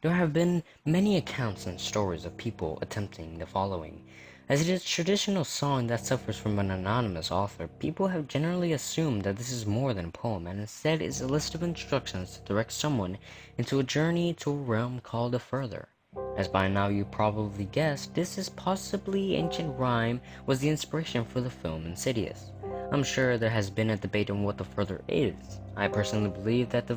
There have been many accounts and stories of people attempting the following. As it is a traditional song that suffers from an anonymous author, people have generally assumed that this is more than a poem and instead is a list of instructions to direct someone into a journey to a realm called the Further. As by now you probably guessed, this is possibly ancient rhyme was the inspiration for the film Insidious. I'm sure there has been a debate on what the Further is. I personally believe that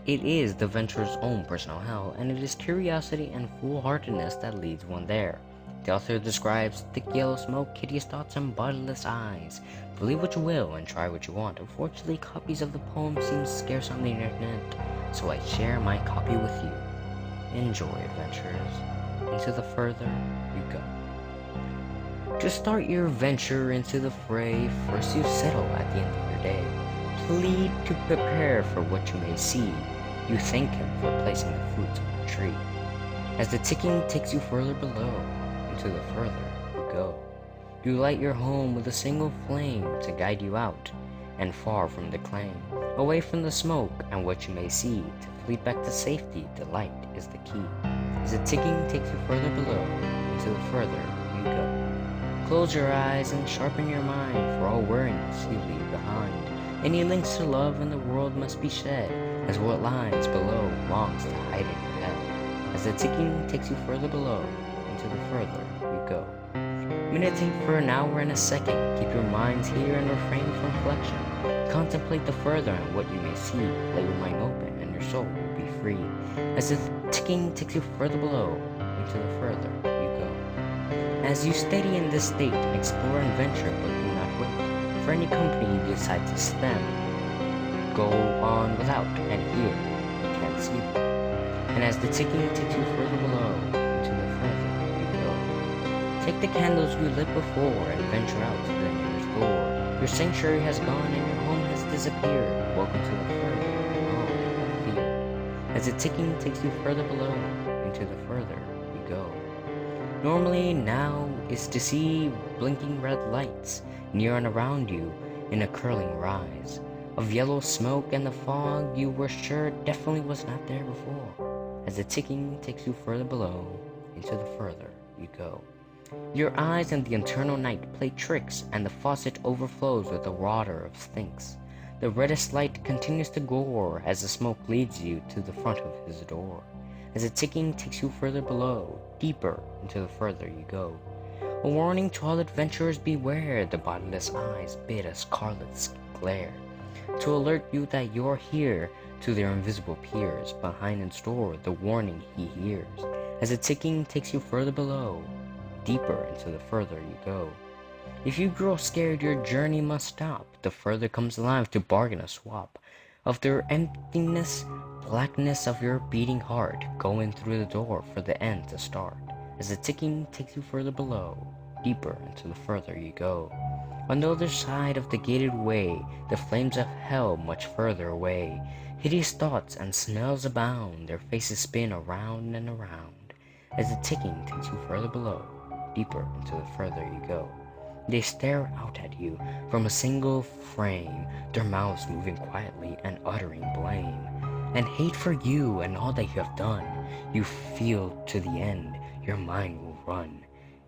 it is the venture's own personal hell, and it is curiosity and foolhardiness that leads one there. The author describes thick yellow smoke, hideous thoughts, and bodiless eyes. Believe what you will and try what you want. Unfortunately, copies of the poem seem scarce on the internet, so I share my copy with you. Enjoy, adventurers. Into the Further you go. To start your venture into the fray, first you settle at the end of your day. Plead to prepare for what you may see. You thank him for placing the fruits on the tree. As the ticking takes you further below, into the Further you go. You light your home with a single flame to guide you out and far from the claim, away from the smoke and what you may see. To flee back to safety, the light is the key. As the ticking takes you further below, into the Further you go. Close your eyes and sharpen your mind, for all weariness you leave behind. Any links to love in the world must be shed, as what lies below longs to hide in your head. As the ticking takes you further below, into the Further you go. Meditate for an hour and a second, keep your minds here and refrain from reflection. Contemplate the Further and what you may see, let your mind open and your soul will be free. As the ticking takes you further below, into the Further you go. As you steady in this state, explore and venture, but do not wait for any company you decide to stem. Go on without, and here you can't see them. And as the ticking takes you further below, into the Further you go. Take the candles you lit before and venture out to the nearest door. Your sanctuary has gone and your home has disappeared. Welcome to the Further, home of fear. As the ticking takes you further below, into the Further you go. Normally now is to see blinking red lights near and around you in a curling rise of yellow smoke, and the fog you were sure definitely was not there before. As the ticking takes you further below, into the Further you go. Your eyes and the eternal night play tricks, and the faucet overflows with the water of stinks. The reddest light continues to gore as the smoke leads you to the front of his door. As the ticking takes you further below, deeper into the Further you go. A warning to all adventurers, beware, the bodiless eyes bid a scarlet glare, to alert you that you're here. To their invisible peers, behind in store, the warning he hears. As the ticking takes you further below, deeper into the Further you go. If you grow scared, your journey must stop. The Further comes alive to bargain a swap of their emptiness, blackness of your beating heart, going through the door for the end to start. As the ticking takes you further below, deeper into the Further you go. On the other side of the gated way, the flames of hell much further away. Hideous thoughts and smells abound, their faces spin around and around. As the ticking takes you further below, deeper into the Further you go. They stare out at you from a single frame, their mouths moving quietly and uttering blame and hate for you and all that you have done. You feel to the end, your mind will run.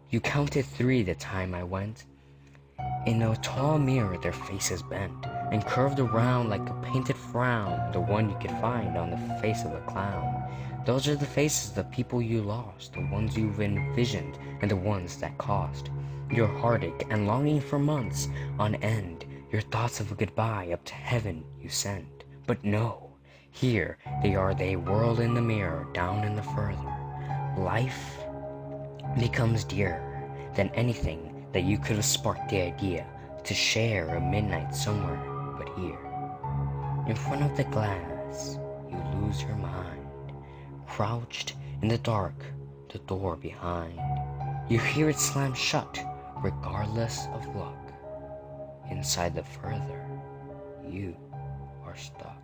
You counted 3 the time I went. In a tall mirror their faces bent and curved around like a painted frown, the one you could find on the face of a clown. Those are the faces of the people you lost, the ones you've envisioned and the ones that cost your heartache and longing for months on end. Your thoughts of a goodbye up to heaven you sent. But no, here they are, they whirl in the mirror, down in the Further. Life becomes dearer than anything that you could have sparked the idea to share a midnight somewhere but here. In front of the glass, you lose your mind, crouched in the dark, the door behind. You hear it slam shut, regardless of luck. Inside the Further, you are stuck.